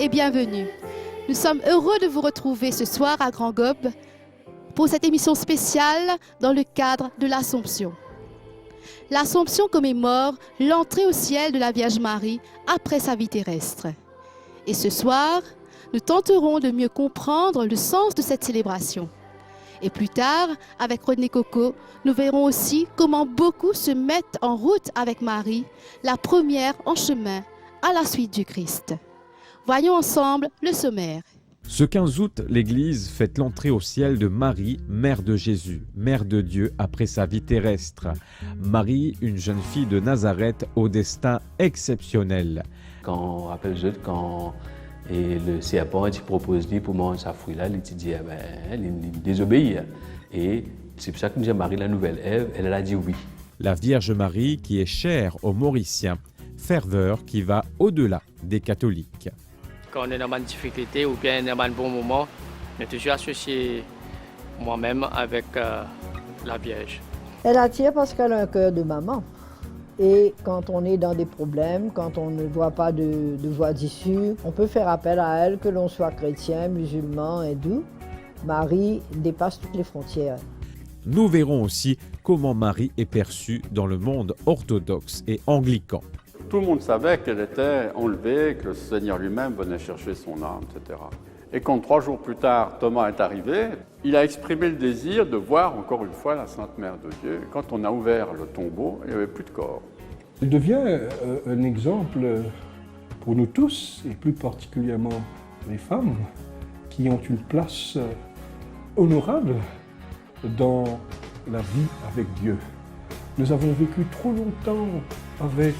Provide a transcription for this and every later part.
et bienvenue. Nous sommes heureux de vous retrouver ce soir à Grand Gobe pour cette émission spéciale dans le cadre de l'Assomption. L'Assomption commémore l'entrée au ciel de la Vierge Marie après sa vie terrestre. Et ce soir, nous tenterons de mieux comprendre le sens de cette célébration. Et plus tard, avec Rodney Coco, nous verrons aussi comment beaucoup se mettent en route avec Marie, la première en chemin à la suite du Christ. Voyons ensemble le sommaire. Ce 15 août, l'Église fête l'entrée au ciel de Marie, mère de Jésus, mère de Dieu après sa vie terrestre. Marie, une jeune fille de Nazareth au destin exceptionnel. Quand on rappelle quand et le serpent il propose pour manger sa fruit là, il dit il désobéit. Et c'est pour ça que nous avons Marie la nouvelle Ève, elle a dit oui. La Vierge Marie qui est chère aux Mauriciens, ferveur qui va au-delà des catholiques. Quand on est dans une difficulté ou bien dans un bon moment, je suis toujours associé moi-même avec la Vierge. Elle attire parce qu'elle a un cœur de maman. Et quand on est dans des problèmes, quand on ne voit pas de voie d'issue, on peut faire appel à elle, que l'on soit chrétien, musulman, hindou. Marie dépasse toutes les frontières. Nous verrons aussi comment Marie est perçue dans le monde orthodoxe et anglican. Tout le monde savait qu'elle était enlevée, que le Seigneur lui-même venait chercher son âme, etc. Et quand 3 jours plus tard, Thomas est arrivé, il a exprimé le désir de voir encore une fois la Sainte Mère de Dieu. Quand on a ouvert le tombeau, il n'y avait plus de corps. Elle devient un exemple pour nous tous, et plus particulièrement les femmes, qui ont une place honorable dans la vie avec Dieu. Nous avons vécu trop longtemps avec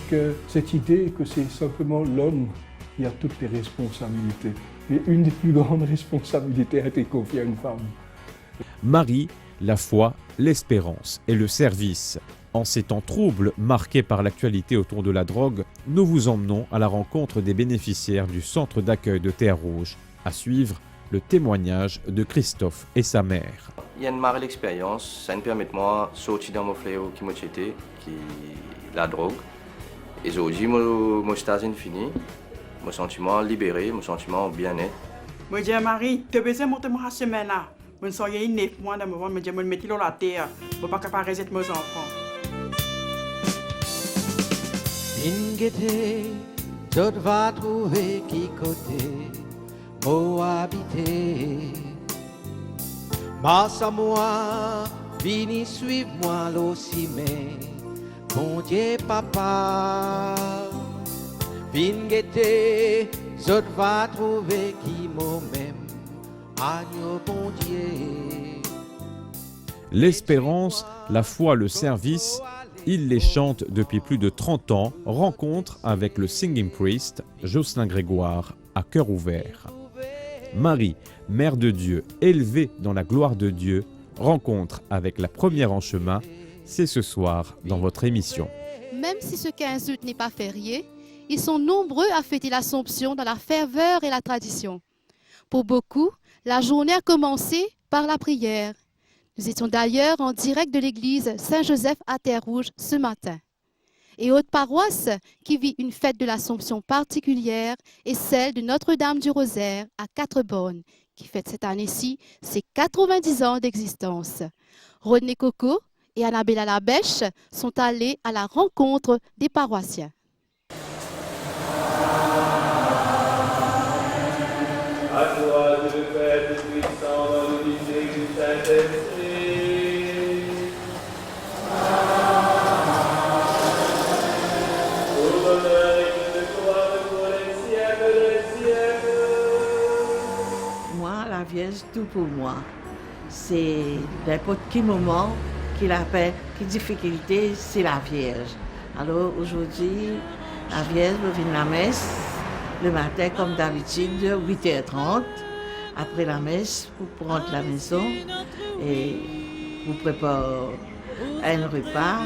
cette idée que c'est simplement l'homme qui a toutes les responsabilités. Et une des plus grandes responsabilités a été confiée à une femme. Marie, la foi, l'espérance et le service. En ces temps troubles marqués par l'actualité autour de la drogue, nous vous emmenons à la rencontre des bénéficiaires du centre d'accueil de Terre-Rouge. À suivre, le témoignage de Christophe et sa mère. Il y a une marre l'expérience, ça me permet de moi sortir dans mon fléau qui m'a été, qui la drogue. Et aujourd'hui, mon stage est fini, mon sentiment libéré, mon sentiment bien-être. Moi, je dis Marie, tu as besoin de monter ma semaine là. Je suis 9 mois dans le moment, je me mettre dans la terre, je ne peux pas capable de mes enfants. Ingete, tu vas trouver qui côté pour habiter. Massa moi, vini suivre moi l'ocimé, bon Dieu papa. Ingete, tu vas trouver qui moi-même, agneau bon Dieu. L'espérance, la foi, le service, il les chante depuis plus de 30 ans. Rencontre avec le Singing Priest, Jocelyn Grégoire, à cœur ouvert. Marie, mère de Dieu, élevée dans la gloire de Dieu, rencontre avec la première en chemin, c'est ce soir dans votre émission. Même si ce 15 août n'est pas férié, ils sont nombreux à fêter l'Assomption dans la ferveur et la tradition. Pour beaucoup, la journée a commencé par la prière. Nous étions d'ailleurs en direct de l'église Saint-Joseph à Terre-Rouge ce matin. Et autre paroisse qui vit une fête de l'Assomption particulière est celle de Notre-Dame du Rosaire à Quatre-Bornes, qui fête cette année-ci ses 90 ans d'existence. Rodney Coco et Annabella Labèche sont allés à la rencontre des paroissiens. À toi, Dieu Père Tout-Puissant, dans l'unité du Saint-Esprit. Pour l'honneur et toute gloire pour les siècles des siècles. Moi, la Vierge, tout pour moi. C'est n'importe quel moment qu'il appelle, quelle difficulté, c'est la Vierge. Alors aujourd'hui, la Vierge vient à la messe. Le matin, comme d'habitude, 8h30, après la messe, pour prendre la maison et vous préparer un repas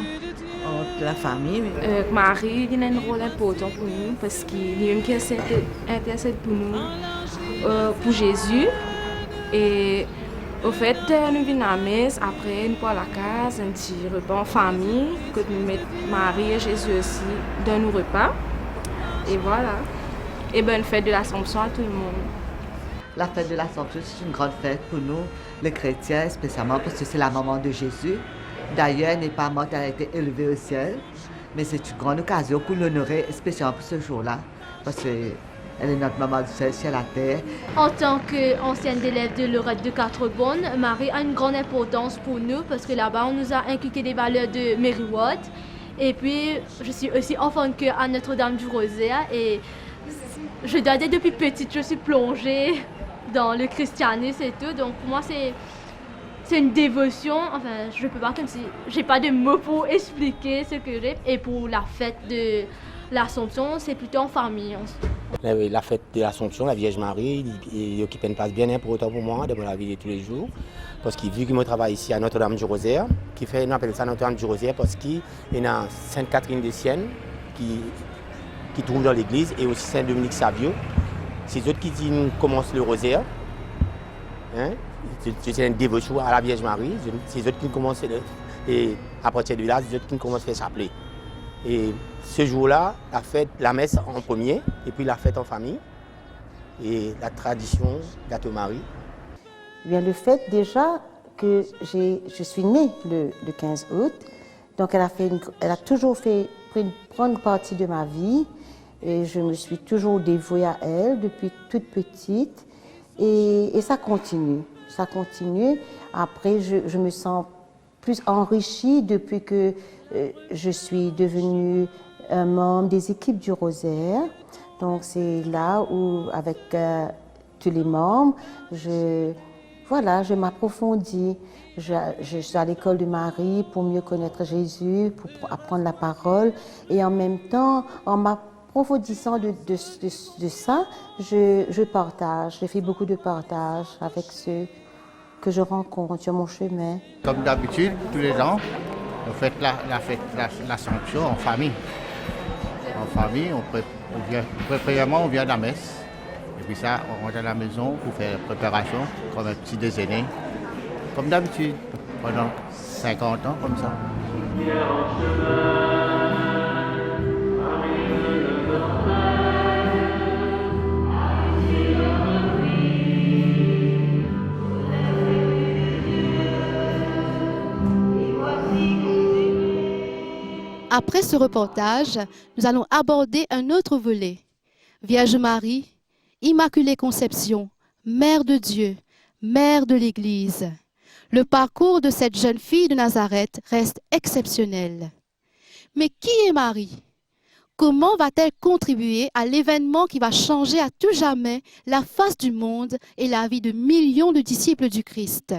entre la famille. Marie a un rôle important pour nous parce qu'il est qui intercède pour nous, pour Jésus. Et au fait, nous venons à la messe, après nous prenons la case, un petit repas en famille, que nous mettons Marie et Jésus aussi dans nos repas. Et voilà. et bonne fête de l'Assomption à tout le monde. La fête de l'Assomption, c'est une grande fête pour nous, les chrétiens, spécialement parce que c'est la maman de Jésus. D'ailleurs, elle n'est pas morte, elle a été élevée au ciel. Mais c'est une grande occasion pour l'honorer, spécialement pour ce jour-là, parce qu'elle est notre maman du ciel, ciel à terre. En tant qu'ancienne élève de Lorette de Quatre-Bonnes, Marie a une grande importance pour nous, parce que là-bas, on nous a inculqué des valeurs de Mary Ward. Et puis, je suis aussi enfant de cœur à Notre-Dame du Rosaire. Et je dois dire, depuis petite, je suis plongée dans le christianisme et tout. Donc, pour moi, c'est une dévotion. Enfin, je peux pas comme si j'ai pas de mots pour expliquer ce que j'ai. Et pour la fête de l'Assomption, c'est plutôt en famille. La fête de l'Assomption, la Vierge Marie, il occupe une place bien importante pour moi dans la vie de tous les jours. Parce que vu que je travaille ici à Notre-Dame du Rosaire, on appelle ça Notre-Dame du Rosaire parce qu'il y a Sainte Catherine de Sienne qui trouve dans l'église et aussi Saint-Dominique Savio. C'est eux qui commencent le rosaire. Hein? C'est une dévotion à la Vierge Marie. C'est eux qui commencent, et à partir de là, c'est eux qui commencent à faire s'appeler. Et ce jour-là, la messe en premier, et puis la fête en famille, et la tradition gâteau Marie. Eh bien, le fait déjà que je suis née le 15 août, donc elle a toujours pris une grande partie de ma vie, et je me suis toujours dévouée à elle depuis toute petite, et ça continue. Ça continue. Après, je me sens plus enrichie depuis que je suis devenue un membre des équipes du Rosaire. Donc c'est là où, avec tous les membres, je m'approfondis. Je suis à l'école de Marie pour mieux connaître Jésus, pour apprendre la parole. Et en même temps, en m'approfondissant de ça, je partage. Je fais beaucoup de partage avec ceux que je rencontre sur mon chemin. Comme d'habitude, tous les ans, on fait l'Assomption en famille. En famille, premièrement, on vient à la messe. Et puis ça, on rentre à la maison pour faire la préparation, comme un petit déjeuner. Comme d'habitude, pendant 50 ans, comme ça. Après ce reportage, nous allons aborder un autre volet. Vierge Marie, Immaculée Conception, Mère de Dieu, Mère de l'Église. Le parcours de cette jeune fille de Nazareth reste exceptionnel. Mais qui est Marie? Comment va-t-elle contribuer à l'événement qui va changer à tout jamais la face du monde et la vie de millions de disciples du Christ?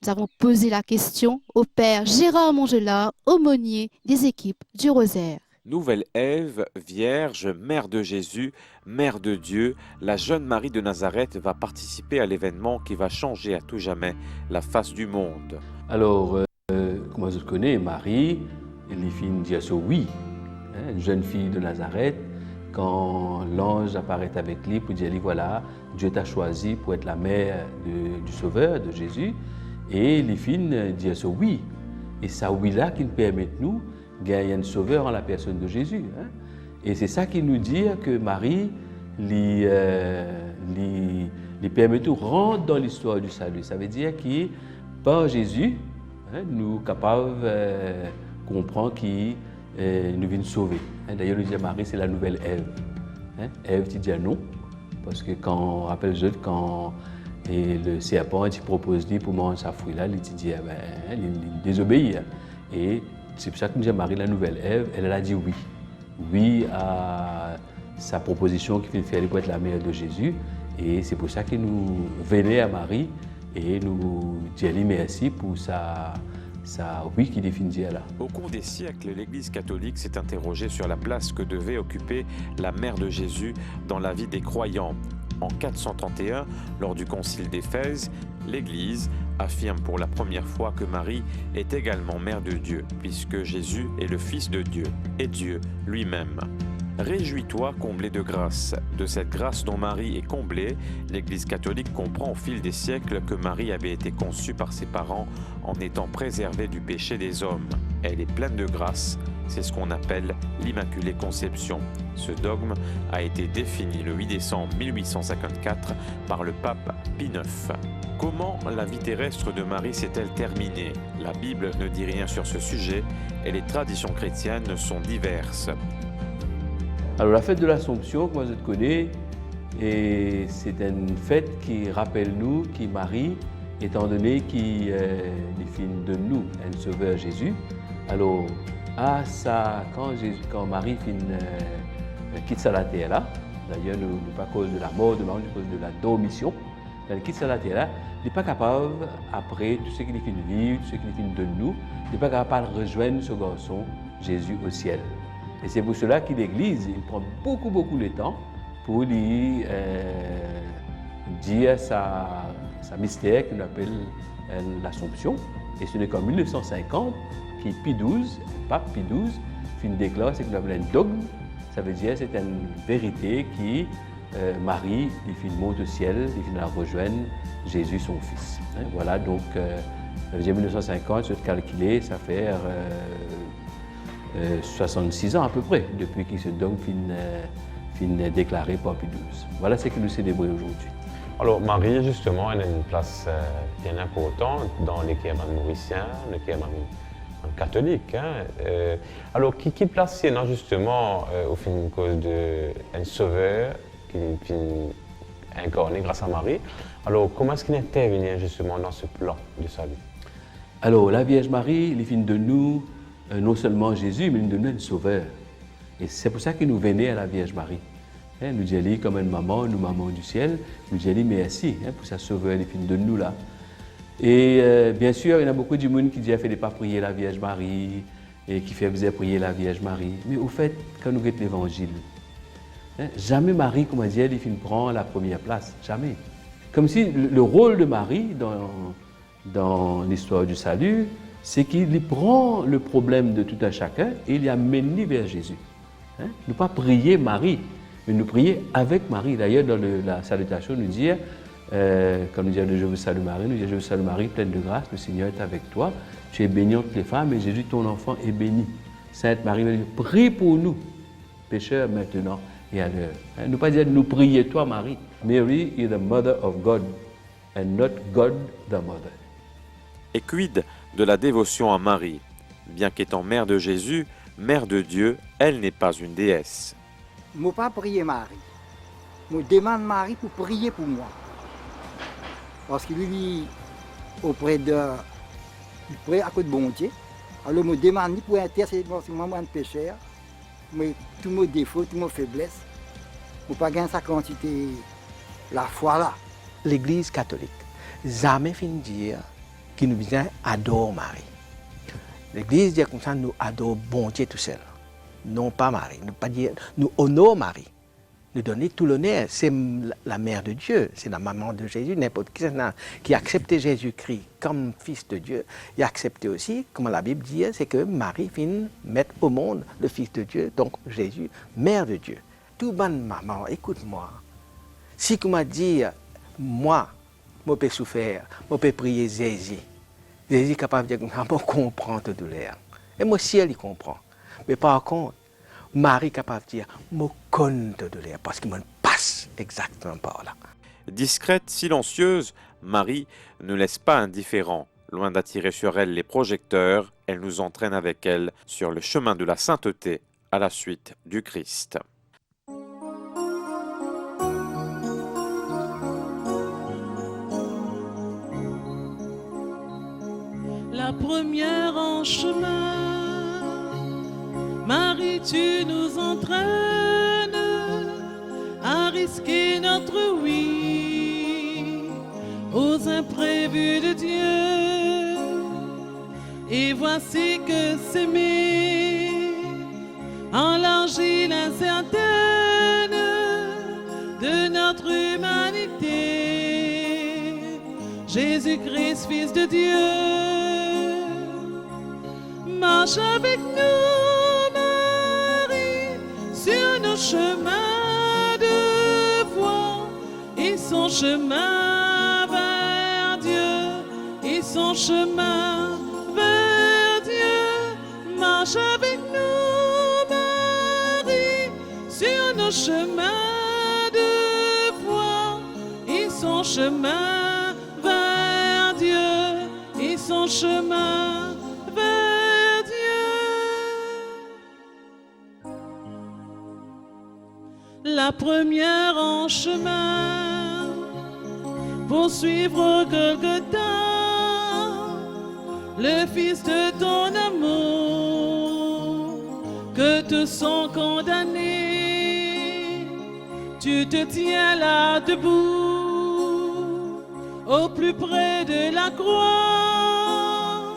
Nous avons posé la question au père Gérard Mongelard, aumônier des équipes du Rosaire. Nouvelle Ève, Vierge, Mère de Jésus, Mère de Dieu, la jeune Marie de Nazareth va participer à l'événement qui va changer à tout jamais la face du monde. Alors, comment je connais Marie, elle est fille de oui, hein, une jeune fille de Nazareth, quand l'ange apparaît avec lui pour dire, voilà, Dieu t'a choisi pour être la mère du Sauveur, de Jésus. Et les filles disent oui. Et ça oui-là qui nous permet nous de gagner un sauveur en la personne de Jésus. Hein? Et c'est ça qui nous dit que Marie les permet de rentrer dans l'histoire du salut. Ça veut dire que par Jésus, hein, nous sommes capables de comprendre qu'il nous vient sauver. Hein? D'ailleurs, nous disons Marie, c'est la nouvelle Ève. Hein? Ève, tu dis non, parce que quand on rappelle juste quand et le serpent il propose pour manger sa fruit là, il dit il désobéit. Et c'est pour ça que nous disons Marie la nouvelle Ève, elle a dit oui. Oui à sa proposition qui fait faire pour être la mère de Jésus. Et c'est pour ça que nous venons à Marie et nous disons merci pour sa oui qui définit là. Au cours des siècles, l'Église catholique s'est interrogée sur la place que devait occuper la mère de Jésus dans la vie des croyants. En 431, lors du concile d'Éphèse, l'Église affirme pour la première fois que Marie est également mère de Dieu, puisque Jésus est le Fils de Dieu et Dieu lui-même. Réjouis-toi, comblé de grâce. De cette grâce dont Marie est comblée, l'Église catholique comprend au fil des siècles que Marie avait été conçue par ses parents en étant préservée du péché des hommes. Elle est pleine de grâce. C'est ce qu'on appelle l'Immaculée Conception. Ce dogme a été défini le 8 décembre 1854 par le pape Pie IX. Comment la vie terrestre de Marie s'est-elle terminée? La Bible ne dit rien sur ce sujet et les traditions chrétiennes sont diverses. Alors la fête de l'Assomption, que moi je connais, et c'est une fête qui rappelle nous qui Marie, étant donné qu'il est de nous, un sauveur Jésus. Alors quand Marie quitte la terre là, d'ailleurs pas à cause de la mort de Marie, à cause de la dormition, quand elle quitte la terre là, il n'est pas capable, après tout ce qu'il finit de vivre, tout ce qu'il finit de nous, il n'est pas capable de rejoindre ce garçon Jésus au ciel. Et c'est pour cela que l'Église, il prend beaucoup de temps pour lui dire sa mystère qu'on appelle l'Assomption. Et ce n'est qu'en 1950 que Pie XII, pape Pie XII, déclare ce qu'on appelle un dogme. Ça veut dire que c'est une vérité qui Marie, il monte au ciel, il vient rejoindre Jésus son Fils. Voilà, donc, ça veut dire 1950, je vais calculer, ça fait 66 ans à peu près, depuis que ce dogme fin déclaré par Pie XII. Voilà ce que nous célébrons aujourd'hui. Alors Marie, justement, elle a une place bien importante dans les Kéman mauriciens, les Kéman catholiques. Alors, qui place c'est justement au fin de cause d'un sauveur qui est incarné grâce à Marie? Alors, comment est-ce qu'il intervient justement dans ce plan de salut? Alors, la Vierge Marie, elle fait de nous non seulement Jésus, mais elle de nous un sauveur. Et c'est pour ça que nous venons à la Vierge Marie. Nous disons comme une maman, nous maman du ciel, nous disons merci pour sa sauveur, elle fait de nous là. Et bien sûr, il y a beaucoup de monde qui dit qu'il ne faut pas prier la Vierge Marie et qui fait besoin prier la Vierge Marie. Mais au fait, quand nous regardons l'Évangile, jamais Marie, comme on dit, elle prend la première place. Jamais. Comme si le rôle de Marie dans l'histoire du salut, c'est qu'il prend le problème de tout un chacun et il amène vers Jésus. Ne pas prier Marie, mais nous prier avec Marie. D'ailleurs, dans la salutation, nous dit, quand nous disons Je vous salue Marie, nous disons Je vous salue Marie, pleine de grâce, le Seigneur est avec toi. Tu es bénie entre les femmes et Jésus, ton enfant, est béni. Sainte Marie, prie pour nous, pécheurs maintenant et à l'heure. Nous pas dire nous prier toi, Marie. Mary is the mother of God and not God the mother. Et quid de la dévotion à Marie? Bien qu'étant mère de Jésus, mère de Dieu, elle n'est pas une déesse. Je ne vais pas prier Marie. Je demande Marie pour prier pour moi. Parce qu'il vit auprès de... Il prie à côté de bon Dieu. Alors je me demande pour intercéder pour moi, un pécheur, mais tous mes défauts, toutes mes faiblesses, je ne pas gagner sa quantité, la foi là. L'Église catholique, jamais fin dire qu'il nous vient adorer Marie. L'Église dit comme ça, nous adorons bon Dieu tout seul. Non pas Marie. Ne pas dire, nous honorons Marie. Nous donner tout l'honneur. C'est la mère de Dieu, c'est la maman de Jésus. N'importe qui a accepté Jésus-Christ comme fils de Dieu, il a accepté aussi, comme la Bible dit, c'est que Marie vient mettre au monde le fils de Dieu, donc Jésus, mère de Dieu. Tout bonne maman, écoute-moi. Si tu m'as dit, moi, je peux souffrir, je peux prier Jésus. Jésus est capable de dire, je comprends ta douleur. Et moi aussi, elle comprend. Mais par contre, Marie est capable de dire, je connais ta douleur, parce qu'il me passe exactement par là. Discrète, silencieuse, Marie ne laisse pas indifférent. Loin d'attirer sur elle les projecteurs, elle nous entraîne avec elle sur le chemin de la sainteté à la suite du Christ. La première en chemin, Marie, tu nous entraînes à risquer notre oui aux imprévus de Dieu. Et voici que s'aimer en l'argile incertaine de notre humanité, Jésus-Christ, Fils de Dieu, marche avec nous, Marie, sur nos chemins de foi et son chemin vers Dieu, et son chemin vers Dieu, Marche avec nous, Marie, sur nos chemins de foi et son chemin vers Dieu, et son chemin vers Dieu. La première en chemin pour suivre Golgotha, le Fils de ton amour, que tous sont condamnés. Tu te tiens là debout, au plus près de la croix,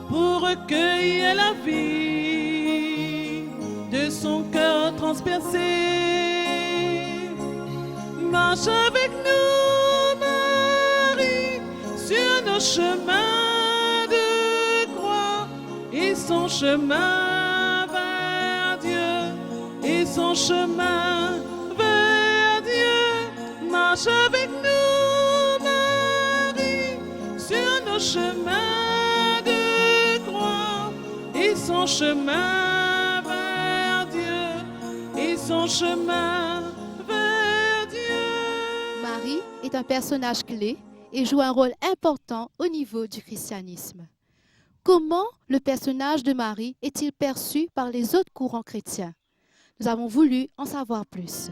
pour recueillir la vie de son cœur transpercé. Marche avec nous, Marie, sur nos chemins de croix, et son chemin vers Dieu, et son chemin vers Dieu. Marche avec nous, Marie, sur nos chemins de croix, et son chemin vers Dieu, et son chemin vers Dieu. Marie est un personnage clé et joue un rôle important au niveau du christianisme. Comment le personnage de Marie est-il perçu par les autres courants chrétiens? Nous avons voulu en savoir plus.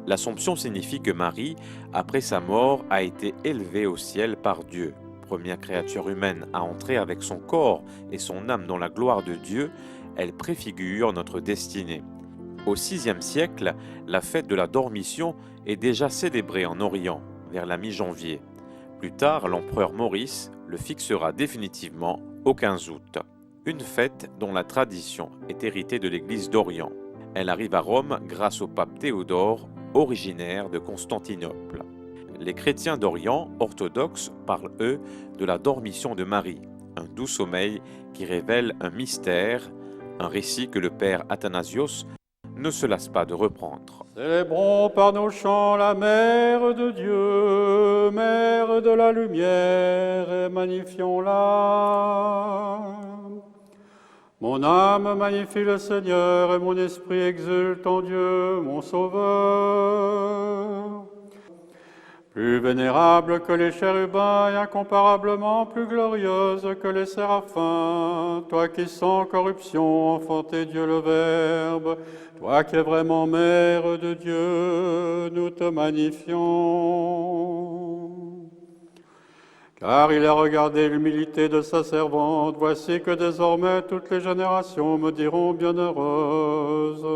L'Assomption signifie que Marie, après sa mort, a été élevée au ciel par Dieu. Première créature humaine à entrer avec son corps et son âme dans la gloire de Dieu, elle préfigure notre destinée. Au VIe siècle, la fête de la Dormition est déjà célébrée en Orient, vers la mi-janvier. Plus tard, l'empereur Maurice le fixera définitivement au 15 août. Une fête dont la tradition est héritée de l'Église d'Orient. Elle arrive à Rome grâce au pape Théodore, originaire de Constantinople. Les chrétiens d'Orient orthodoxes parlent, eux, de la Dormition de Marie, un doux sommeil qui révèle un mystère, un récit que le père Athanasios ne se lasse pas de reprendre. Célébrons par nos chants la Mère de Dieu, Mère de la lumière, et magnifions-la. Mon âme magnifie le Seigneur, et mon esprit exulte en Dieu, mon Sauveur. Plus vénérable que les chérubins et incomparablement plus glorieuse que les séraphins, toi qui sans corruption enfanté Dieu le Verbe, toi qui es vraiment Mère de Dieu, nous te magnifions. Car il a regardé l'humilité de sa servante, voici que désormais toutes les générations me diront bienheureuse.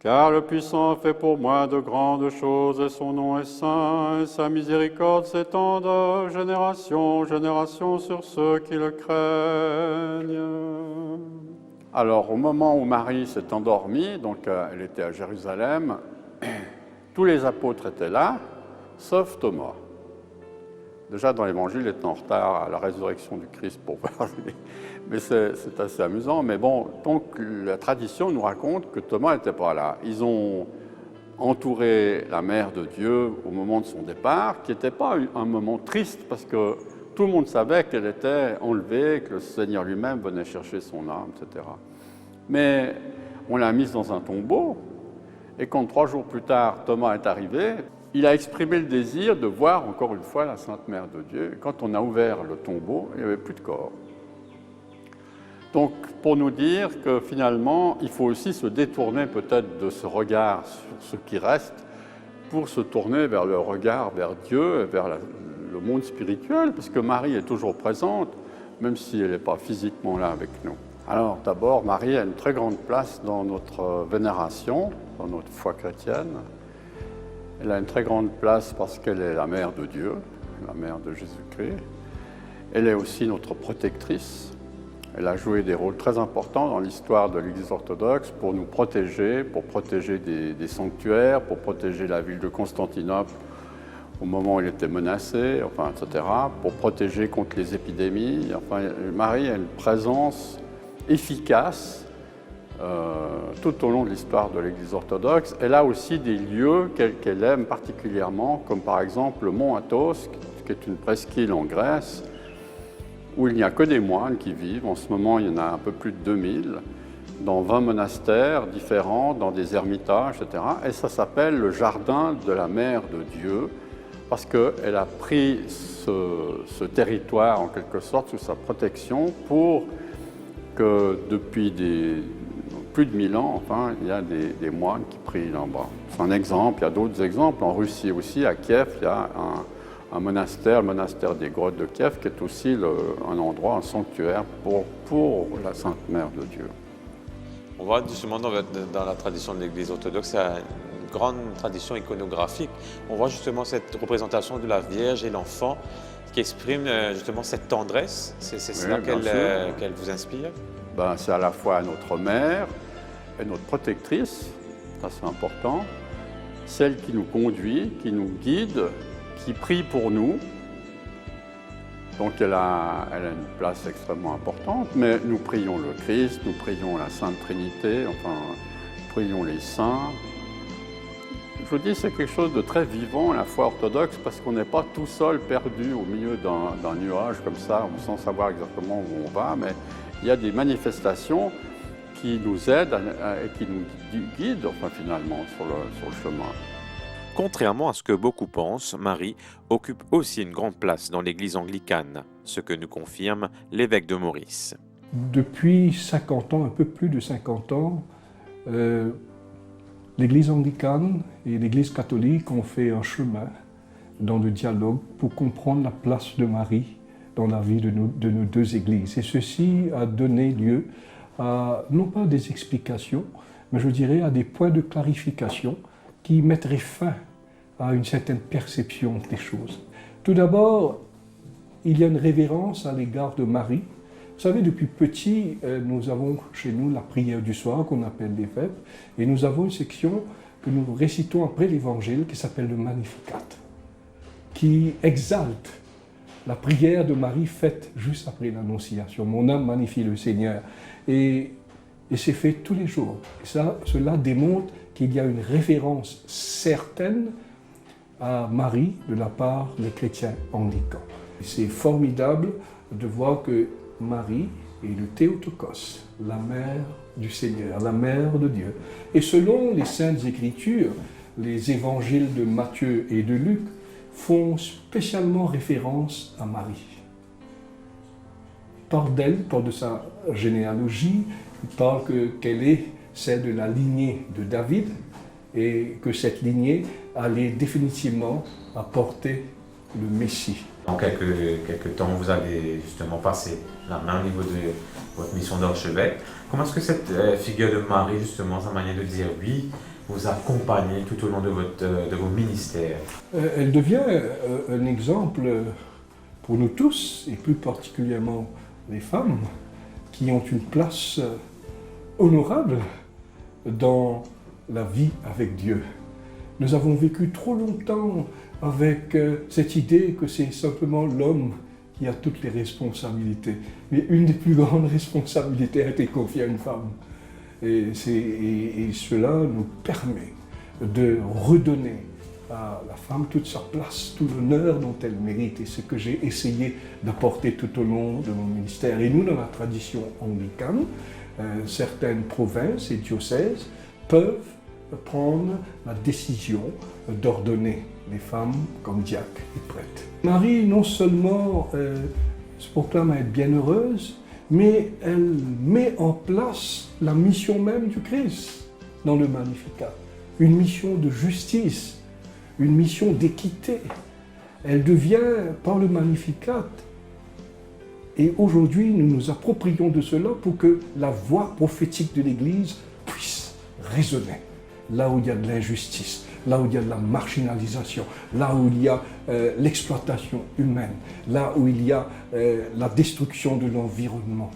Car le puissant a fait pour moi de grandes choses, et son nom est saint, et sa miséricorde s'étend de génération en génération sur ceux qui le craignent. Alors, au moment où Marie s'est endormie, donc elle était à Jérusalem, tous les apôtres étaient là, sauf Thomas. Déjà, dans l'Évangile, il était en retard à la résurrection du Christ pour voir, mais c'est assez amusant. Mais bon, donc la tradition nous raconte que Thomas n'était pas là. Ils ont entouré la Mère de Dieu au moment de son départ, qui n'était pas un moment triste, parce que tout le monde savait qu'elle était enlevée, que le Seigneur lui-même venait chercher son âme, etc. Mais on l'a mise dans un tombeau, et quand 3 jours plus tard, Thomas est arrivé, il a exprimé le désir de voir encore une fois la Sainte Mère de Dieu. Et quand on a ouvert le tombeau, il n'y avait plus de corps. Donc, pour nous dire que finalement, il faut aussi se détourner peut-être de ce regard sur ce qui reste pour se tourner vers le regard vers Dieu et vers le monde spirituel, parce que Marie est toujours présente, même si elle n'est pas physiquement là avec nous. Alors, d'abord, Marie a une très grande place dans notre vénération, dans notre foi chrétienne. Elle a une très grande place parce qu'elle est la mère de Dieu, la mère de Jésus-Christ. Elle est aussi notre protectrice. Elle a joué des rôles très importants dans l'histoire de l'Église orthodoxe pour nous protéger, pour protéger des sanctuaires, pour protéger la ville de Constantinople au moment où elle était menacée, enfin, etc., pour protéger contre les épidémies. Enfin, Marie a une présence efficace tout au long de l'histoire de l'Église orthodoxe. Elle a aussi des lieux qu'elle aime particulièrement, comme par exemple le mont Athos, qui est une presqu'île en Grèce, où il n'y a que des moines qui vivent. En ce moment, il y en a un peu plus de 2000, dans 20 monastères différents, dans des ermitages, etc. Et ça s'appelle le jardin de la Mère de Dieu, parce qu'elle a pris ce territoire, en quelque sorte, sous sa protection, pour que depuis plus de 1000 ans, enfin, il y a des moines qui prient là-bas. C'est un exemple, il y a d'autres exemples. En Russie aussi, à Kiev, il y a un monastère, le monastère des grottes de Kiev, qui est aussi un endroit, un sanctuaire pour la Sainte Mère de Dieu. On voit justement dans la tradition de l'Église orthodoxe, c'est une grande tradition iconographique. On voit justement cette représentation de la Vierge et l'enfant qui exprime justement cette tendresse. C'est cela qu'elle vous inspire? Ben, c'est à la fois notre mère et notre protectrice, ça c'est important, celle qui nous conduit, qui nous guide, qui prie pour nous. Donc elle a une place extrêmement importante, mais nous prions le Christ, nous prions la Sainte Trinité, enfin, nous prions les saints. Je vous dis, c'est quelque chose de très vivant, la foi orthodoxe, parce qu'on n'est pas tout seul perdu au milieu d'un nuage comme ça, sans savoir exactement où on va, mais il y a des manifestations qui nous aident et qui nous guident, enfin, finalement, sur le chemin. Contrairement à ce que beaucoup pensent, Marie occupe aussi une grande place dans l'Église anglicane, ce que nous confirme l'évêque de Maurice. Depuis 50 ans, un peu plus de 50 ans, l'Église anglicane et l'Église catholique ont fait un chemin dans le dialogue pour comprendre la place de Marie dans la vie de nos deux églises. Et ceci a donné lieu à, non pas des explications, mais je dirais à des points de clarification qui mettraient fin à une certaine perception des choses. Tout d'abord, il y a une révérence à l'égard de Marie. Vous savez, depuis petit, nous avons chez nous la prière du soir qu'on appelle les vêpres, et nous avons une section que nous récitons après l'Évangile qui s'appelle le Magnificat, qui exalte la prière de Marie faite juste après l'Annonciation. Mon âme magnifie le Seigneur. Et c'est fait tous les jours. Et cela démontre qu'il y a une référence certaine à Marie de la part des chrétiens anglicans. C'est formidable de voir que Marie est le Théotokos, la mère du Seigneur, la mère de Dieu. Et selon les Saintes Écritures, les évangiles de Matthieu et de Luc font spécialement référence à Marie. Par d'elle, par de sa généalogie, il parle qu'elle est celle de la lignée de David et que cette lignée allait définitivement apporter le Messie. Dans quelques temps, vous allez justement passer la main au niveau de votre mission d'archevêque. Comment est-ce que cette figure de Marie, justement, sa manière de dire oui, vous accompagne tout au long de vos ministères? Elle devient un exemple pour nous tous, et plus particulièrement les femmes, qui ont une place honorable dans la vie avec Dieu. Nous avons vécu trop longtemps avec cette idée que c'est simplement l'homme qui a toutes les responsabilités. Mais une des plus grandes responsabilités a été confiée à une femme. Et cela nous permet de redonner à la femme toute sa place, tout l'honneur dont elle mérite. Et ce que j'ai essayé d'apporter tout au long de mon ministère. Et nous, dans la tradition anglicane, certaines provinces et diocèses peuvent prendre la décision d'ordonner les femmes comme diacres et prêtres. Marie, non seulement se proclame à être bienheureuse, mais elle met en place la mission même du Christ dans le Magnificat. Une mission de justice, une mission d'équité. Elle devient, par le Magnificat, et aujourd'hui nous nous approprions de cela pour que la voix prophétique de l'Église puisse résonner. Là où il y a de l'injustice, là où il y a de la marginalisation, là où il y a l'exploitation humaine, là où il y a la destruction de l'environnement.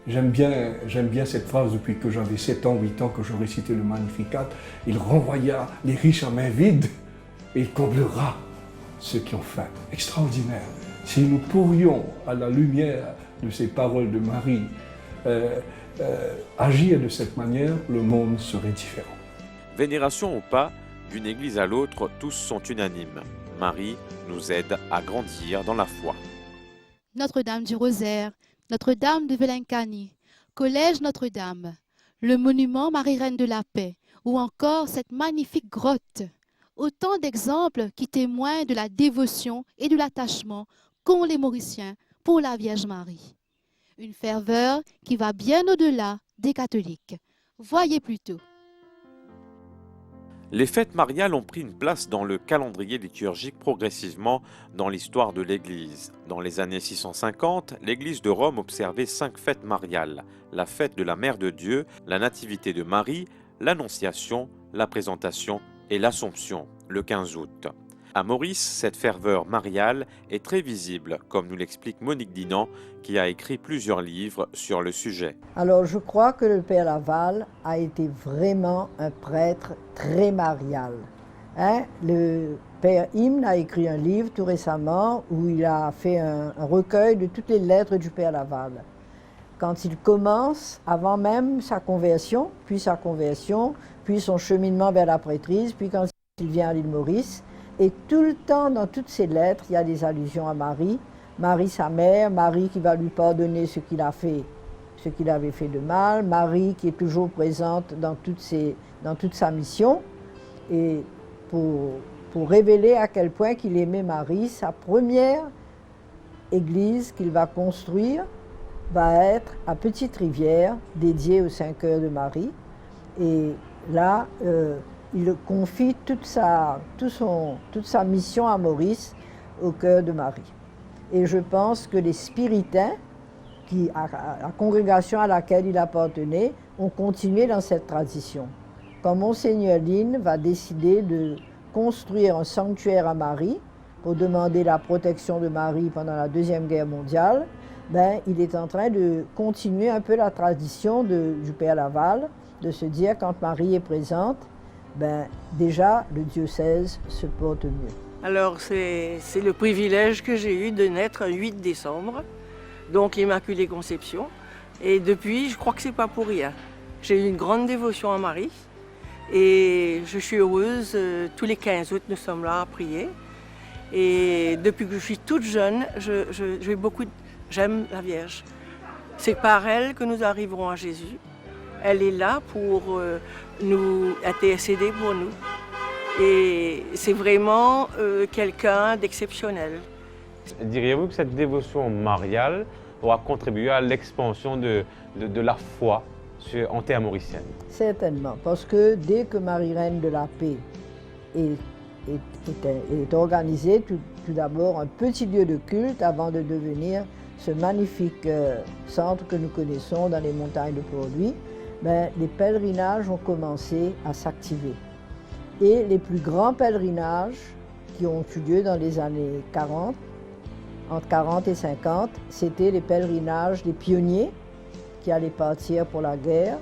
J'aime bien cette phrase depuis que j'avais 7 ans, 8 ans, que je récitais le Magnificat. Il renvoya les riches à main vide et il comblera ceux qui ont faim. Extraordinaire. Si nous pourrions, à la lumière de ces paroles de Marie, agir de cette manière, le monde serait différent. Vénération ou pas, d'une église à l'autre, tous sont unanimes. Marie nous aide à grandir dans la foi. Notre-Dame du Rosaire, Notre-Dame de Velencani, Collège Notre-Dame, le monument Marie-Reine de la Paix ou encore cette magnifique grotte. Autant d'exemples qui témoignent de la dévotion et de l'attachement qu'ont les Mauriciens pour la Vierge Marie. Une ferveur qui va bien au-delà des catholiques. Voyez plutôt. Les fêtes mariales ont pris une place dans le calendrier liturgique progressivement dans l'histoire de l'Église. Dans les années 650, l'Église de Rome observait 5 fêtes mariales. La fête de la Mère de Dieu, la Nativité de Marie, l'Annonciation, la Présentation et l'Assomption, le 15 août. À Maurice, cette ferveur mariale est très visible, comme nous l'explique Monique Dinan, qui a écrit plusieurs livres sur le sujet. Alors je crois que le Père Laval a été vraiment un prêtre très marial. Le Père Hymne a écrit un livre tout récemment où il a fait un recueil de toutes les lettres du Père Laval. Quand il commence, avant même sa conversion, puis son cheminement vers la prêtrise, puis quand il vient à l'île Maurice, et tout le temps, dans toutes ses lettres, il y a des allusions à Marie. Marie, sa mère, Marie qui va lui pardonner ce qu'il avait fait de mal, Marie qui est toujours présente dans toute sa mission. Et pour révéler à quel point qu'il aimait Marie, sa première église qu'il va construire va être à Petite-Rivière, dédiée aux 5 Cœurs de Marie. Et là, il confie toute sa mission à Maurice au cœur de Marie. Et je pense que les spiritains, la congrégation à laquelle il appartenait, ont continué dans cette tradition. Quand Monseigneur Lynn va décider de construire un sanctuaire à Marie pour demander la protection de Marie pendant la Deuxième Guerre mondiale, il est en train de continuer un peu la tradition du Père Laval, de se dire quand Marie est présente, déjà le diocèse se porte mieux. Alors c'est le privilège que j'ai eu de naître un 8 décembre, donc l'Immaculée Conception. Et depuis, je crois que c'est pas pour rien. J'ai eu une grande dévotion à Marie et je suis heureuse. Tous les 15 août, nous sommes là à prier. Et depuis que je suis toute jeune, j'aime la Vierge. C'est par elle que nous arriverons à Jésus. Elle est là pour nous intercéder pour nous. Et c'est vraiment quelqu'un d'exceptionnel. Diriez-vous que cette dévotion mariale aura contribué à l'expansion de la foi en terre mauricienne? Certainement, parce que dès que Marie-Reine de la Paix est organisée, tout d'abord un petit lieu de culte avant de devenir ce magnifique centre que nous connaissons dans les montagnes de Port-Louis, les pèlerinages ont commencé à s'activer. Et les plus grands pèlerinages qui ont eu lieu dans les années 40, entre 40 et 50, c'était les pèlerinages des pionniers qui allaient partir pour la guerre,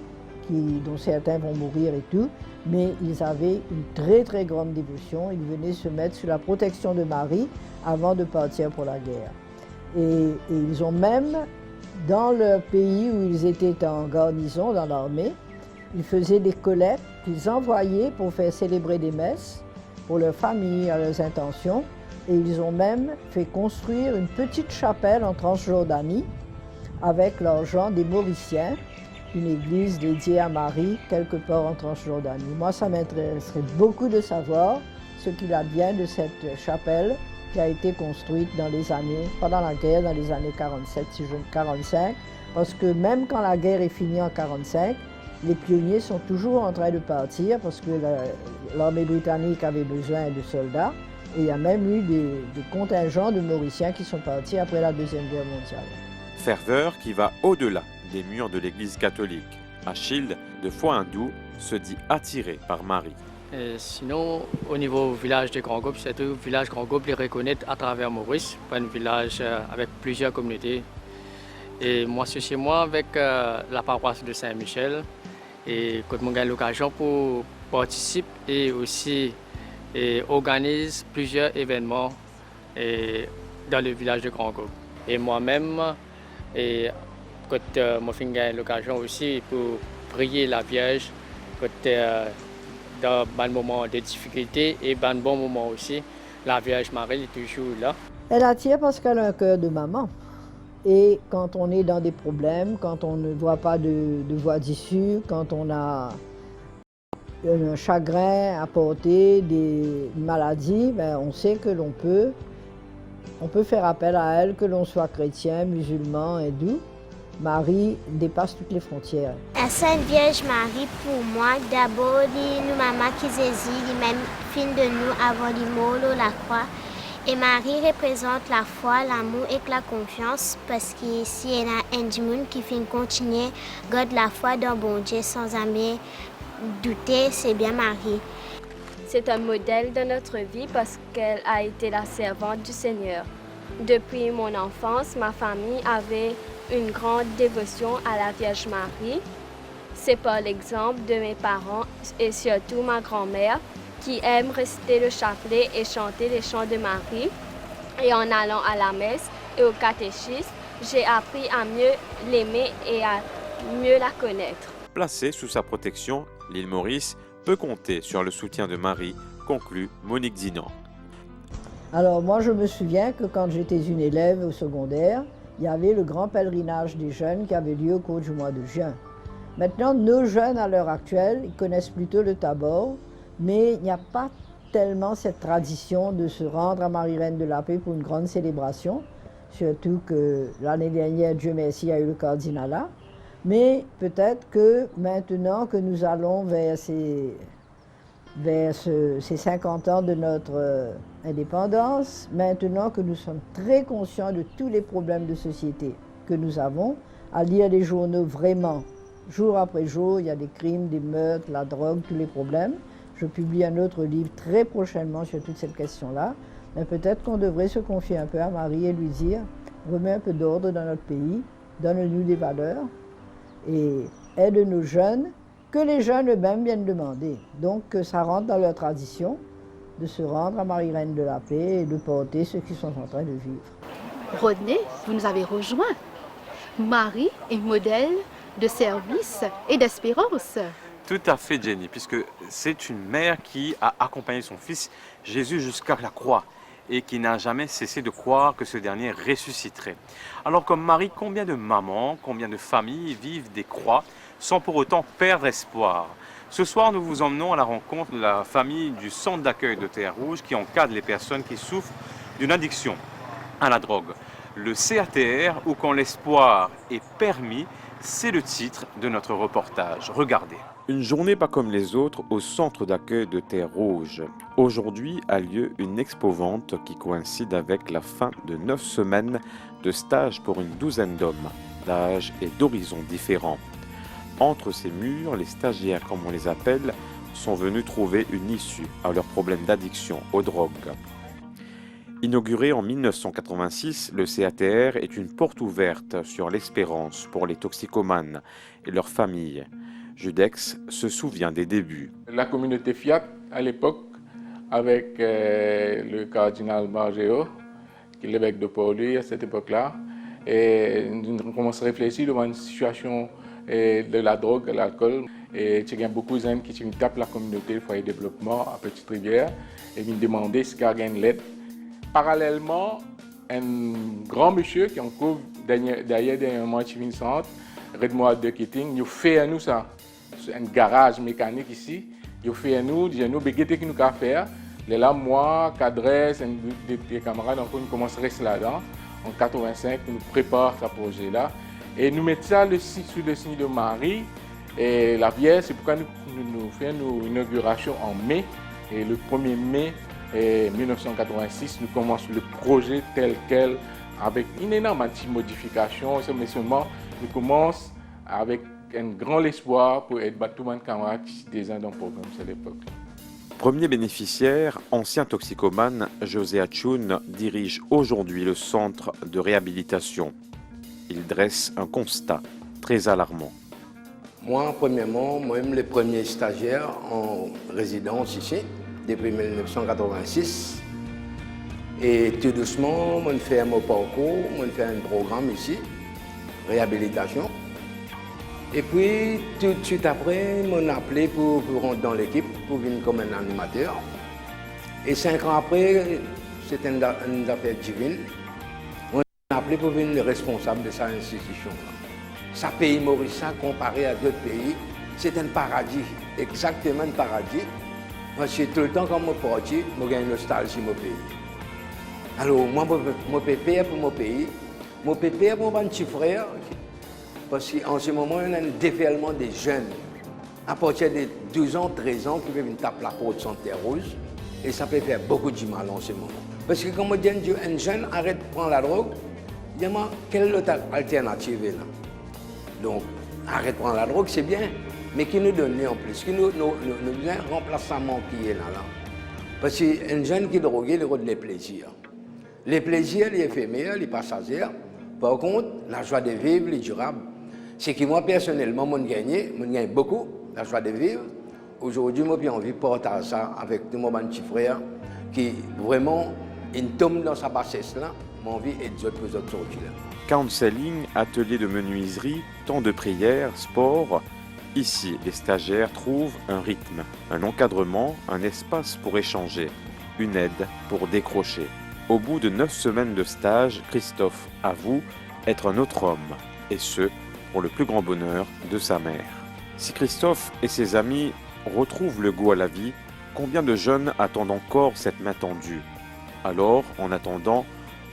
dont certains vont mourir et tout, mais ils avaient une très très grande dévotion. Ils venaient se mettre sous la protection de Marie avant de partir pour la guerre. Et ils ont même, dans leur pays où ils étaient en garnison, dans l'armée, ils faisaient des collectes qu'ils envoyaient pour faire célébrer des messes pour leurs familles, à leurs intentions. Et ils ont même fait construire une petite chapelle en Transjordanie avec l'argent des Mauriciens, une église dédiée à Marie quelque part en Transjordanie. Moi, ça m'intéresserait beaucoup de savoir ce qu'il advient de cette chapelle qui a été construite pendant la guerre, dans les années 47, 45, parce que même quand la guerre est finie en 45, les pionniers sont toujours en train de partir parce que l'armée britannique avait besoin de soldats et il y a même eu des contingents de Mauriciens qui sont partis après la Deuxième Guerre mondiale. Ferveur qui va au-delà des murs de l'Église catholique. Achille, de foi hindoue, se dit attiré par Marie. Sinon, au niveau village de Grand Goupe, c'est tout village Grand Goupe les reconnaît à travers Maurice, un village avec plusieurs communautés. Et moi, c'est chez moi avec la paroisse de Saint-Michel. Et quand on a l'occasion pour participer et aussi organise plusieurs événements dans le village de Grand Goupe. Et moi-même, quand j'ai eu l'occasion aussi pour prier la Vierge, dans un moment de difficulté et dans un bon moment aussi, la Vierge Marie est toujours là. Elle attire parce qu'elle a un cœur de maman. Et quand on est dans des problèmes, quand on ne voit pas de voie d'issue, quand on a un chagrin à porter, des maladies, ben on sait que l'on peut faire appel à elle, que l'on soit chrétien, musulman, hindou. Marie dépasse toutes les frontières. La Sainte Vierge Marie, pour moi, d'abord, nous maman qui Jésus, même fin de nous avant les mots, la croix. Et Marie représente la foi, l'amour et la confiance, parce qu'ici, il y a un monde qui fait continuer garde la foi dans bon Dieu sans jamais douter, c'est bien Marie. C'est un modèle de notre vie parce qu'elle a été la servante du Seigneur. Depuis mon enfance, ma famille avait une grande dévotion à la Vierge Marie. C'est par l'exemple de mes parents et surtout ma grand-mère qui aime réciter le chapelet et chanter les chants de Marie. Et en allant à la messe et au catéchisme, j'ai appris à mieux l'aimer et à mieux la connaître. Placée sous sa protection, l'île Maurice peut compter sur le soutien de Marie, conclut Monique Dinan. Alors moi je me souviens que quand j'étais une élève au secondaire, il y avait le grand pèlerinage des jeunes qui avait lieu au cours du mois de juin. Maintenant, nos jeunes à l'heure actuelle, ils connaissent plutôt le Tabor, mais il n'y a pas tellement cette tradition de se rendre à Marie-Reine de la Paix pour une grande célébration, surtout que l'année dernière, Dieu merci, il y a eu le cardinalat. Mais peut-être que maintenant que nous allons vers ces 50 ans de notre indépendance, maintenant que nous sommes très conscients de tous les problèmes de société que nous avons, à lire les journaux vraiment, jour après jour, il y a des crimes, des meurtres, la drogue, tous les problèmes. Je publie un autre livre très prochainement sur toute cette question-là. Mais peut-être qu'on devrait se confier un peu à Marie et lui dire, remets un peu d'ordre dans notre pays, donne-nous des valeurs et aide nos jeunes, que les jeunes eux-mêmes viennent demander. Donc que ça rentre dans leur tradition de se rendre à Marie-Reine de la Paix et de porter ceux qui sont en train de vivre. Rodney, vous nous avez rejoints. Marie est modèle de service et d'espérance. Tout à fait, Jenny, puisque c'est une mère qui a accompagné son fils Jésus jusqu'à la croix et qui n'a jamais cessé de croire que ce dernier ressusciterait. Alors comme Marie, combien de mamans, combien de familles vivent des croix sans pour autant perdre espoir? Ce soir, nous vous emmenons à la rencontre de la famille du centre d'accueil de Terre-Rouge qui encadre les personnes qui souffrent d'une addiction à la drogue. Le CATR, ou quand l'espoir est permis, c'est le titre de notre reportage. Regardez. Une journée pas comme les autres au centre d'accueil de Terre-Rouge. Aujourd'hui a lieu une expo-vente qui coïncide avec la fin de 9 semaines de stage pour une douzaine d'hommes, d'âge et d'horizons différents. Entre ces murs, les stagiaires, comme on les appelle, sont venus trouver une issue à leurs problèmes d'addiction aux drogues. Inauguré en 1986, le CATR est une porte ouverte sur l'espérance pour les toxicomanes et leurs familles. Judex se souvient des débuts. La communauté Fiat, à l'époque, avec le cardinal Margeo, qui est l'évêque de Port-Louis à cette époque-là, et nous commençons à réfléchir devant une situation de la drogue, de l'alcool. Et il y a beaucoup de gens qui tapent la communauté, le foyer de développement à Petite-Rivière, et ils me demandaient si il y a une lettre. Parallèlement, un grand monsieur qui en couvre derrière dernièrement chez Vincent, Redmond de Keating, il fait à nous ça, un garage mécanique ici, il fait à nous, il nous bégueté qui nous a faire. Là, moi, Cadresse, des camarades, donc on commence à rester là-dedans. En 85, on nous prépare ce projet-là. Et nous mettons ça sous le signe de Marie et la Vierge. C'est pourquoi nous faisons une inauguration en mai. Et le 1er mai 1986, nous commençons le projet tel quel, avec une énorme modification. Mais seulement, nous commençons avec un grand espoir pour être tout le monde camarade qui des uns dans le programme à l'époque. Premier bénéficiaire, ancien toxicomane, José Atchoun dirige aujourd'hui le centre de réhabilitation. Il dresse un constat très alarmant. Moi, premièrement, moi-même le premier stagiaire en résidence ici, depuis 1986. Et tout doucement, on fait mon parcours, on fait un programme ici, réhabilitation. Et puis, tout de suite après, on m'a appelé pour rentrer dans l'équipe, pour venir comme un animateur. Et 5 ans après, c'était une affaire divine. On a appelé pour devenir le responsable de cette institution-là. Ça pays Maurice, comparé à d'autres pays, c'est un paradis, exactement un paradis. Parce que tout le temps quand je suis parti, j'ai une nostalgie de mon pays. Alors, moi, je peux payer pour mon pays, je peux payer pour mon petit frère, parce qu'en ce moment, il y a un déferlement des jeunes, à partir de 12 ans, 13 ans, qui peuvent taper la porte sans terre rouge, et ça peut faire beaucoup de mal en ce moment. Parce que quand on dit un jeune arrête de prendre la drogue, il y a quelle autre alternative là? Donc, arrête de prendre la drogue, c'est bien, mais qui nous donne en plus, qui nous vient remplacement qui est là. Parce qu'un jeune qui est drogué, il a des plaisirs. Les plaisirs, les éphémères, les passagers. Par contre, la joie de vivre, les durables. C'est que moi, personnellement, je gagne beaucoup, la joie de vivre. Aujourd'hui, j'ai envie de partager ça avec tous mes petits frères qui vraiment, ils tombent dans sa bassesse là. J'ai envie d'aider les autres pour les autres sortir là. Counseling, atelier de menuiserie, temps de prière, sport. Ici, les stagiaires trouvent un rythme, un encadrement, un espace pour échanger, une aide pour décrocher. Au bout de 9 semaines de stage, Christophe avoue être un autre homme, et ce, pour le plus grand bonheur de sa mère. Si Christophe et ses amis retrouvent le goût à la vie, combien de jeunes attendent encore cette main tendue? Alors, en attendant,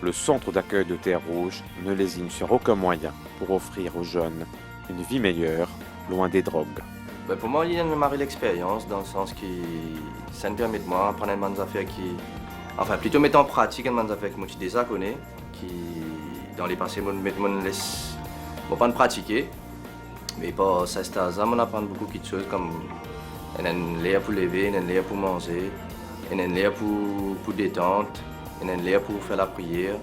le centre d'accueil de Terre-Rouge ne lésine sur aucun moyen pour offrir aux jeunes une vie meilleure, loin des drogues. Pour moi, il y a une l'expérience dans le sens que ça me permet de moi apprendre des affaires qui... Enfin, plutôt mettre en pratique des affaires que je déjà connais, qui dans les passés, je ne laisse pas pratiquer. Mais pour ce stage-là, on apprend beaucoup de choses comme un l'air pour lever, un l'air pour manger, un l'air pour détente, un l'air pour faire la prière,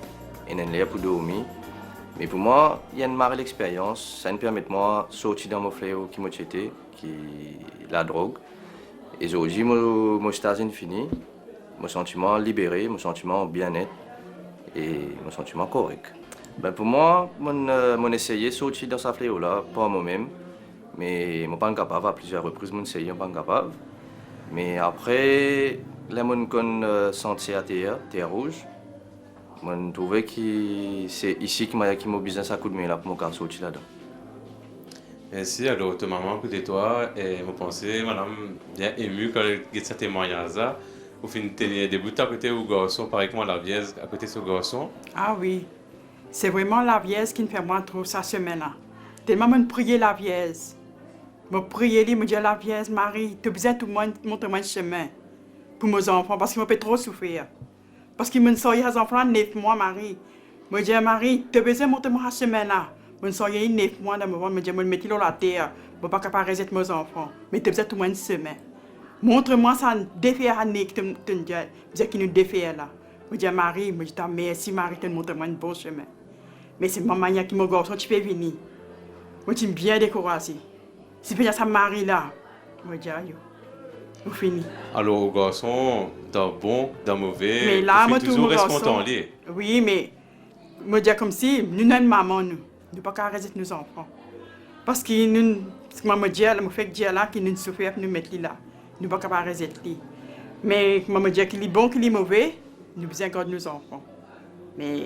un l'air pour dormir. Mais pour moi, il y a une marée d'expérience. Ça me permet de moi sortir dans mon fléau qui m'a été, qui est la drogue. Et aujourd'hui, mon stage est fini. Mon sentiment libéré, mon sentiment bien-être et mon sentiment correct. Pour moi, mon essayé de sortir dans ce fléau-là, pas moi-même. Mais je ne suis pas capable, à plusieurs reprises, je suis pas capable. Mais après, là, je suis senti à Terre-Rouge. Je trouvais que c'est ici que mon business a coup de main là pour me sortir là-dedans. Merci. Alors, ta maman, côté toi, et je pensais, madame, bien émue quand elle a ce témoignage-là. Vous finissez des bouts à côté du garçon, pareil que moi, la vieille, à côté de ce garçon. Ah oui, c'est vraiment la vieille qui me fait moi trop ça semaine-là. Tellement je priais la vieille. Je priais, je me disais la vieille, Marie, tu as besoin de tout le monde montrer moi le chemin pour mes enfants, parce qu'ils m'ont fait trop souffrir. Parce qu'ils me sortent les enfants 9 mois, Marie. Je me disais, Marie, tu as besoin de montrer moi le chemin-là. Je me sortais 9 mois dans mon ventre, je me disais, je me mettais dans la terre, je ne suis pas capable de résister mes enfants. Mais tu as besoin de tout le monde le chemin. Montre-moi ça défi à Nick, tu disais qu'il nous défait là. Je dis Marie, je dis merci Marie, tu montres-moi un bon chemin. Mais c'est ma manière qui me garçon, tu peux venir. Je suis bien découragée. Si tu fais ça Marie là, je dis aïe, on finit. Alors, au garçon, dans bon, dans mauvais, mais là, je suis toujours content. Oui, mais je dis comme si nous sommes maman, nous ne pouvons pas résister nos enfants. Parce que nous, me dit, je fais dire là qu'ils nous souffrent, nous mettons là. Nous ne pouvons pas résister. Mais je me dis qu'il est bon, qu'il est mauvais, nous besoin encore de nos enfants. Mais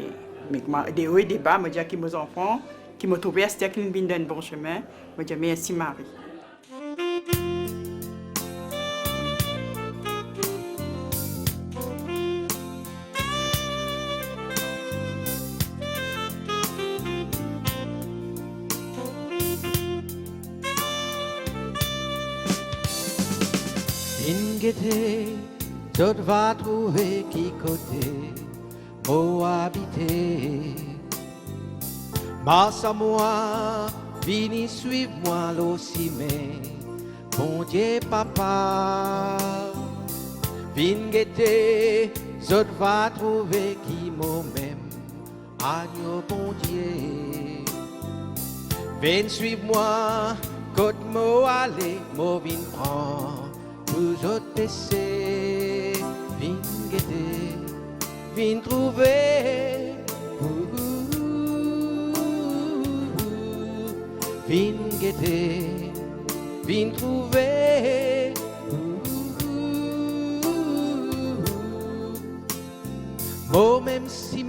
des hauts et des bas, je me dis que mes enfants, qui m'ont trouvé, c'était qu'ils viennent dans un bon chemin. Je me dis merci Marie. Tout va trouver qui côté pour habiter. Marche à moi, vini suivre moi l'ocimé. Bon Dieu papa, vin guetter, tout va trouver qui moi-même. Agneau bon Dieu, viens suivre moi, côté moi aller, moi vin prendre. Vous autres péchés, viens guetter, viens trouver, viens guetter, viens trouver. Moi même si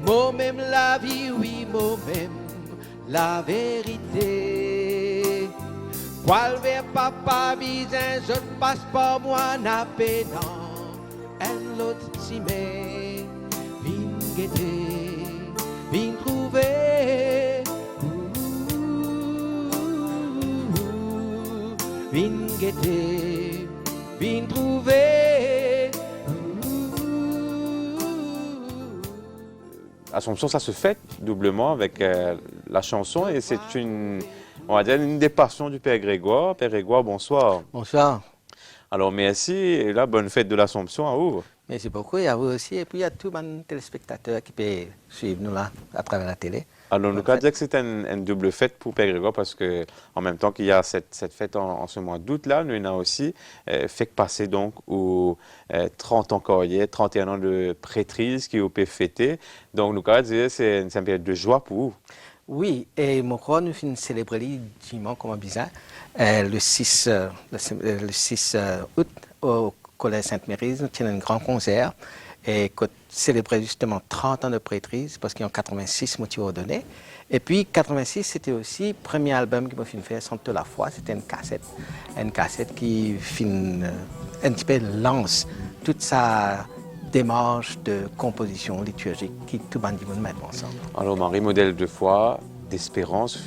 moi-même la vie, oui, moi-même la vérité. Poil vers papa, bizin, je passe par moi, n'a pénant, et l'autre s'y met, vin guetter, vin trouver, vin guetter, vin trouver. Assomption, ça se fête doublement avec la chanson et c'est on va dire, une des passions du Père Grégoire. Père Grégoire, bonsoir. Bonsoir. Alors merci et là, bonne fête de l'Assomption à vous. Merci beaucoup et à vous aussi. Et puis il y a tous les téléspectateurs qui peuvent suivre nous là à travers la télé. Alors nous allons dire que c'est une double fête pour Père Grégoire parce que en même temps qu'il y a cette fête en ce mois d'août là, nous avons aussi fait passer donc aux 30 ans Corrier, 31 ans de prêtrise qui ont pu fêter. Donc nous allons dire que c'est une période de joie pour vous. Oui, et mon croix nous finit célébrer dimanche comme bizarre le 6 août au Collège Sainte-Mérise. Nous tenons un grand concert et célébrer justement 30 ans de prêtrise parce qu'il y a 86 motifs ordonnés. Et puis 86, c'était aussi le premier album qui m'a fait Centre de la foi. C'était une cassette qui un petit peu lance toute sa démarche de composition liturgique qui tout le monde met ensemble. Alors Marie, modèle de foi, d'espérance,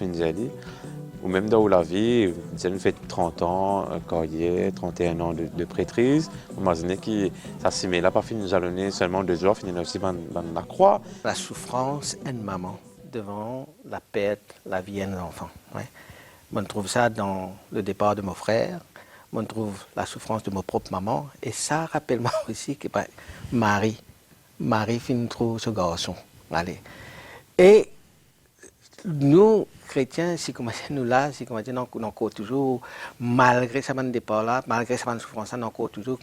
ou même dans la vie, vous avez fait 30 ans, Corrier, 31 ans de prêtrise. Vous m'avez dit que ça s'y met là, pas fini, nous allons seulement 2 jours, finir aussi dans la croix. La souffrance d'une maman devant la perte, la vie d'un enfant. Ouais. On trouve ça dans le départ de mon frère, on trouve la souffrance de ma propre maman, et ça rappelle-moi aussi que Marie finit trop ce garçon. Allez. Et nous, chrétiens, si nous là, si nous encore toujours, malgré ce départ là, malgré cette souffrance là, nous encore toujours,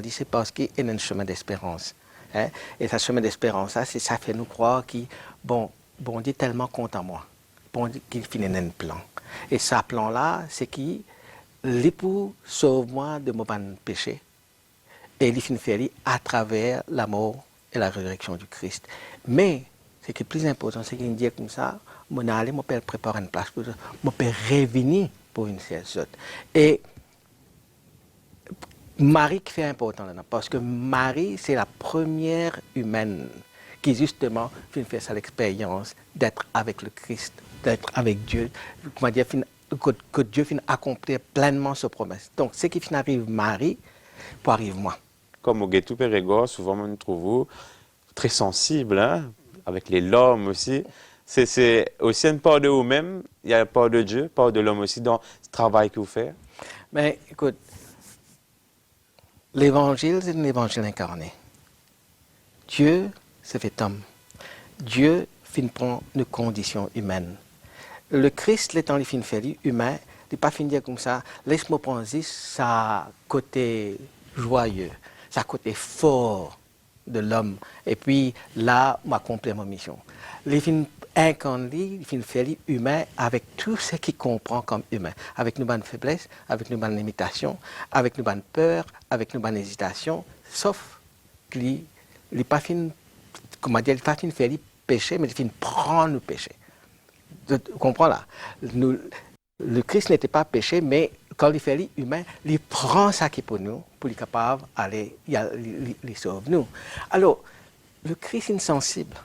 c'est parce qu'il y a un chemin d'espérance. Hein? Et ce chemin d'espérance là, ça fait nous croire que bon Dieu est tellement content moi, bon Dieu qu'il finit un plan. Et ce plan là, c'est qui l'époux sauve-moi de mon péché. Et il finit faire à travers la mort et la résurrection du Christ. Mais ce qui est plus important, c'est qu'il dit comme ça, mon aller, mon père prépare une place pour mon père revenir pour une séance. Et Marie qui fait important là, parce que Marie, c'est la première humaine qui justement fait ça l'expérience d'être avec le Christ, d'être avec Dieu, comment dire, que Dieu finit accomplir pleinement ses promesses. Donc, ce qui arrive Marie, pour arriver moi. Comme au Ghetto Père Grégoire, souvent on nous trouve très sensible, hein, avec les larmes aussi. C'est aussi une part de vous-même, il y a une part de Dieu, une part de l'homme aussi dans ce travail que vous faites. Mais écoute, l'évangile, c'est un évangile incarné. Dieu se fait homme. Dieu prend une condition humaine. Le Christ, l'étant les fin fait humain, il n'est pas fin dire comme ça, laisse-moi prendre sa côté joyeux, sa côté fort de l'homme. Et puis là, m'accomplir ma mission. Les fin incarné, il fin fait humain avec tout ce qu'il comprend comme humain, avec nos bonnes faiblesses, avec nos bonnes limitations, avec nos bonnes peurs, avec nos bonnes hésitations, sauf qu'il n'est pas fin, comment dire, il n'est pas fin faire péché, mais il fin prendre le péché. Tu comprends là? Le Christ n'était pas péché, mais quand il fait humain, il prend ça qui est pour nous, pour être capable d'aller, il sauve nous. Alors, le Christ insensible,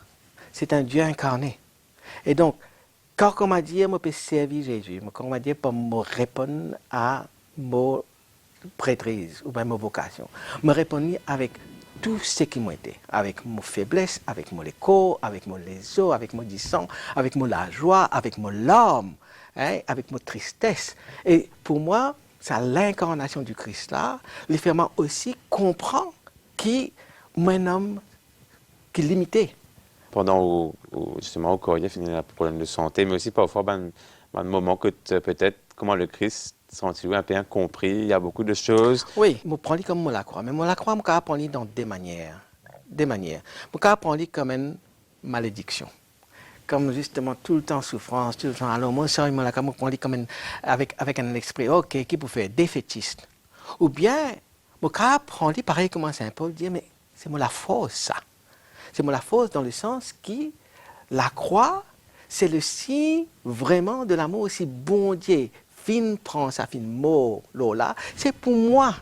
c'est un Dieu incarné. Et donc, quand on m'a dit, je peux servir Jésus, quand on m'a dit, pour me répondre à mon prêtrise ou même ma vocation, me répondre avec tout ce qui m'a été, avec mon faiblesse, avec mon écho, avec mon les os, avec mon dissent, avec mon la joie, avec mon larme, hein, avec mon tristesse. Et pour moi, c'est l'incarnation du Christ là, les ferments aussi comprend qui un homme qui est limité. Pendant justement au Corrier, il y a un problème de santé, mais aussi parfois un moment que peut-être comment le Christ sent-il un peu incompris, il y a beaucoup de choses. Oui, je prends comme moi la croix, mais moi la croix, je peux prendre dans des manières. Je peux prendre comme une malédiction. Comme justement tout le temps souffrance, tout le temps. Alors moi, ça, je prends comme avec un esprit, ok, qui peut faire défaitiste. Ou bien, je peux prendre pareil comme Saint Paul, dire, mais c'est moi la force, ça. C'est la force dans le sens qui, la croix, c'est le signe vraiment de l'amour aussi bon Dieu. Fin prend sa fin mort, là, c'est pour moi,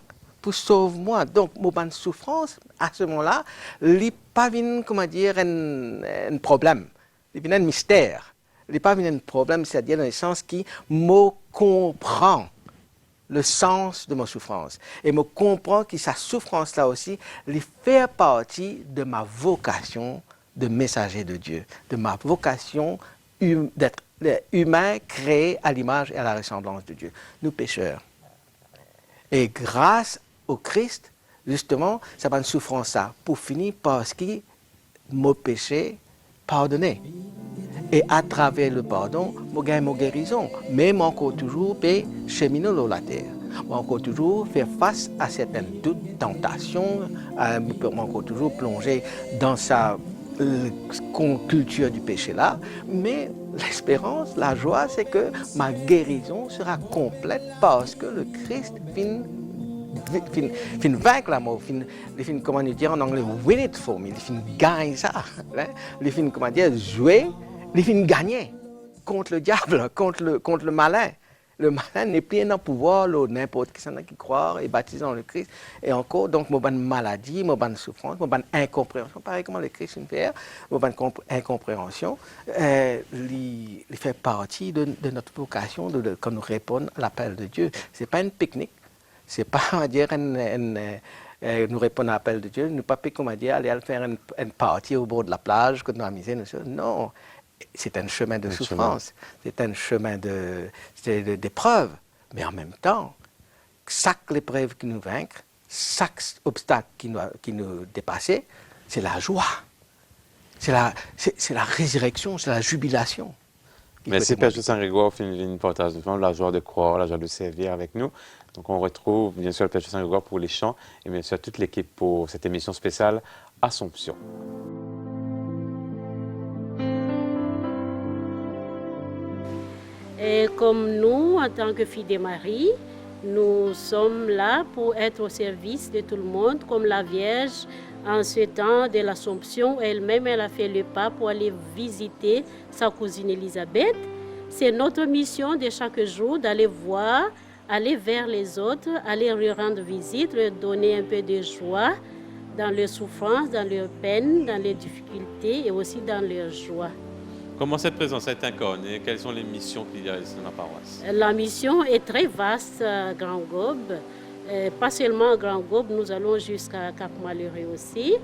pour sauver moi. Donc, mon souffrance, à ce moment-là, il n'y a pas comment dire, un problème. Il y a un mystère. Il n'y a pas un problème, c'est-à-dire dans le sens qui me comprend le sens de ma souffrance. Et me comprend que sa souffrance-là aussi, il fait partie de ma vocation de messager de Dieu, de ma vocation d'être humain créé à l'image et à la ressemblance de Dieu. Nous pécheurs. Et grâce au Christ, justement, ça va une souffrance ça, pour finir parce que mon péché pardonné. Et à travers le pardon, je gagne ma guérison. Mais je encore toujours cheminer sur la terre. Je encore toujours faire face à certaines doutes, tentations. Je encore toujours plonger dans sa culture du péché là. Mais l'espérance, la joie, c'est que ma guérison sera complète parce que le Christ fin vaincre la mort, fin comment dire en anglais, win it for me, il fin gagner ça, il fin comment dire jouer, il fin gagner contre le diable, contre le malin. Le malin n'est plus un pouvoir, n'importe qui croit et baptisé dans le Christ. Et encore, donc, mon bonne maladie, mon bonne souffrance, mon bonne incompréhension, pareil comment le Christ fait, mon bonne incompréhension, il fait partie de notre vocation quand nous répondons à l'appel de Dieu. Ce n'est pas une pique-nique, ce n'est pas, on va dire, nous répondons à l'appel de Dieu, nous ne pas comment dire, aller faire une partie au bord de la plage, que nous amuser, non. C'est un chemin de souffrance, c'est un chemin d'épreuve, mais en même temps, chaque épreuve qui nous vaincre, chaque obstacle qui nous dépasse, c'est la joie, c'est la résurrection, c'est la jubilation. Merci Père Justin Grégoire, une partage de la joie de croire, la joie de servir avec nous. Donc on retrouve bien sûr le Père Justin Grégoire pour les chants et bien sûr toute l'équipe pour cette émission spéciale Assomption. Et comme nous, en tant que filles de Marie, nous sommes là pour être au service de tout le monde, comme la Vierge, en ce temps de l'Assomption, elle-même, elle a fait le pas pour aller visiter sa cousine Élisabeth. C'est notre mission de chaque jour d'aller voir, aller vers les autres, aller leur rendre visite, leur donner un peu de joie dans leurs souffrances, dans leurs peines, dans les difficultés et aussi dans leur joie. Comment cette présence est incarnée? Quelles sont les missions qu'il y a ici dans la paroisse? La mission est très vaste à Grand-Gobe. Pas seulement à Grand-Gobe, nous allons jusqu'à Cap-Malheureux aussi.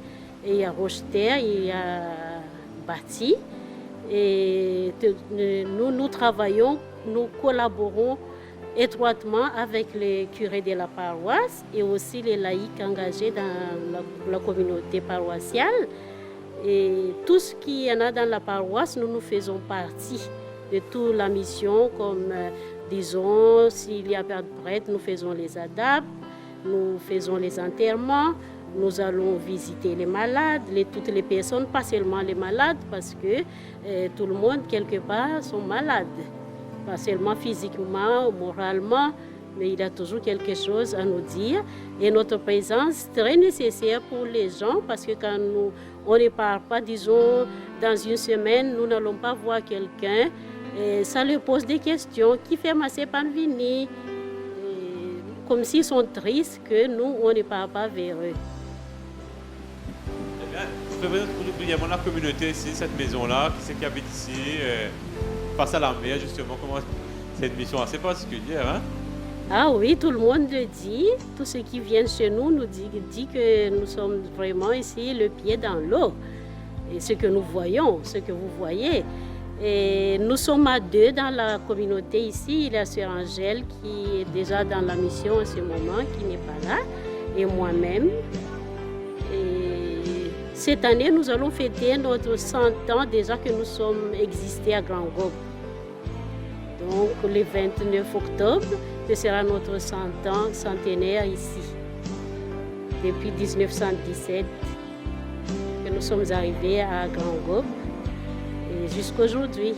Et il y a Rocheterre, il y a Bâti. Et nous travaillons, nous collaborons étroitement avec les curés de la paroisse et aussi les laïcs engagés dans la communauté paroissiale. Et tout ce qu'il y en a dans la paroisse, nous faisons partie de toute la mission, comme disons, s'il y a pas de prêtre, nous faisons les adaptes, nous faisons les enterrements, nous allons visiter les malades, toutes les personnes, pas seulement les malades, parce que tout le monde, quelque part, sont malades. Pas seulement physiquement ou moralement, mais il y a toujours quelque chose à nous dire. Et notre présence est très nécessaire pour les gens, parce que quand on ne part pas, disons, dans une semaine, nous n'allons pas voir quelqu'un, et ça leur pose des questions. Qui fait masser pas venir? Comme s'ils sont tristes que nous, on ne part pas vers eux. Eh bien, je peux vous brièvement la communauté ici, cette maison-là, qui c'est qui habite ici, face à la mer, justement, comment c'est une mission assez particulière, hein? Ah oui, tout le monde le dit. Tous ceux qui viennent chez nous nous disent que nous sommes vraiment ici, le pied dans l'eau. Et ce que nous voyons, ce que vous voyez. Et nous sommes à deux dans la communauté ici. Il y a Sœur Angèle qui est déjà dans la mission en ce moment, qui n'est pas là, et moi-même. Et cette année, nous allons fêter notre 100 ans déjà que nous sommes existés à Grand-Gobe. Donc le 29 octobre, ce sera notre 100 ans centenaire ici. Depuis 1917 que nous sommes arrivés à Grand-Gobe et jusqu'à aujourd'hui.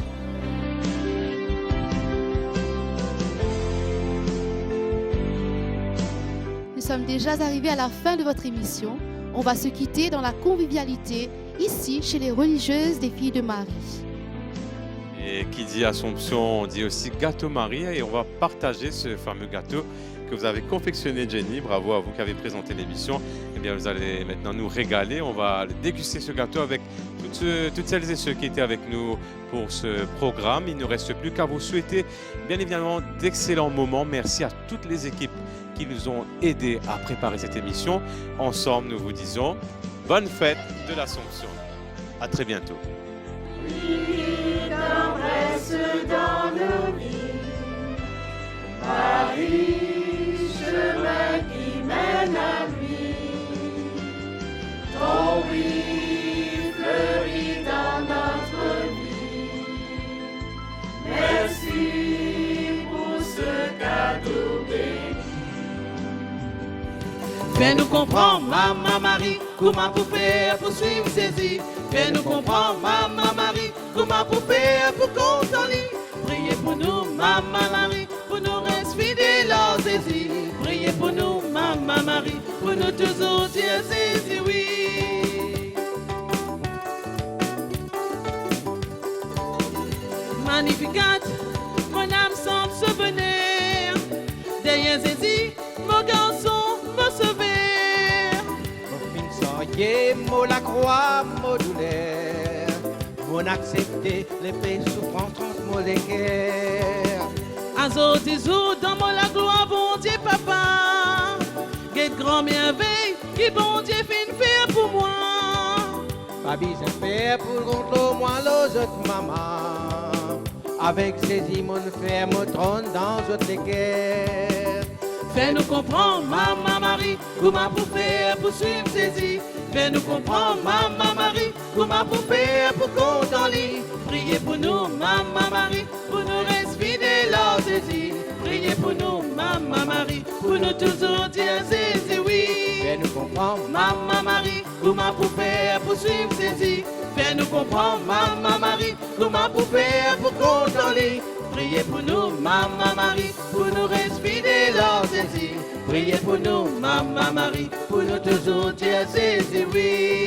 Nous sommes déjà arrivés à la fin de votre émission. On va se quitter dans la convivialité ici chez les religieuses des filles de Marie. Et qui dit Assomption, on dit aussi gâteau Marie, et on va partager ce fameux gâteau que vous avez confectionné, Jenny. Bravo à vous qui avez présenté l'émission. Eh bien, vous allez maintenant nous régaler. On va déguster ce gâteau avec toutes celles et ceux qui étaient avec nous pour ce programme. Il ne reste plus qu'à vous souhaiter, bien évidemment, d'excellents moments. Merci à toutes les équipes qui nous ont aidés à préparer cette émission. Ensemble, nous vous disons bonne fête de l'Assomption. À très bientôt. Dans nos vies, Marie, chemin qui mène à lui. Ton oui fleurit dans notre vie. Merci pour ce cadeau béni. Fais-nous comprendre, Maman Marie, comment pour faire pour suivre Jésus. Fais-nous comprendre, Maman Marie, comment pour faire pour qu'on s'en lit. Priez pour nous, Maman Marie, pour nous rester fidèles à Jésus. Priez pour nous, Maman Marie, pour nous toujours dire Jésus, oui. Magnificat, mon âme semble se venir. Derrière Jésus, mon garçon me sauver. Mon la croix, mon douleur, mon accepter l'épée souffrance mon guerre. Azo disou dans mon la gloire, bon Dieu papa. Guette grand merveille, qui bon Dieu fin faire pour moi. Pas besoin faire pour contre moi les autres maman. Avec saisie mon frère, mon trône dans votre guerre. Fais-nous comprendre, Maman Marie, comment pour faire pour suivre Jésus. Fais-nous comprendre, Maman Marie, comment pour faire pour qu'on t'en lit. Priez pour nous, Maman Marie, pour nous rester fidèles à Jésus. Priez pour nous, Maman Marie, pour nous toujours dire Jésus, oui. Fais-nous comprendre, Maman Marie, comment pour faire pour suivre Jésus. Fais-nous comprendre, Maman Marie, comment pour faire pour qu'on t'en lit. Priez pour nous, Maman Marie, pour nous rester fidèles à Jésus. Priez pour nous, Maman Marie, pour nous toujours dire Jésus, oui.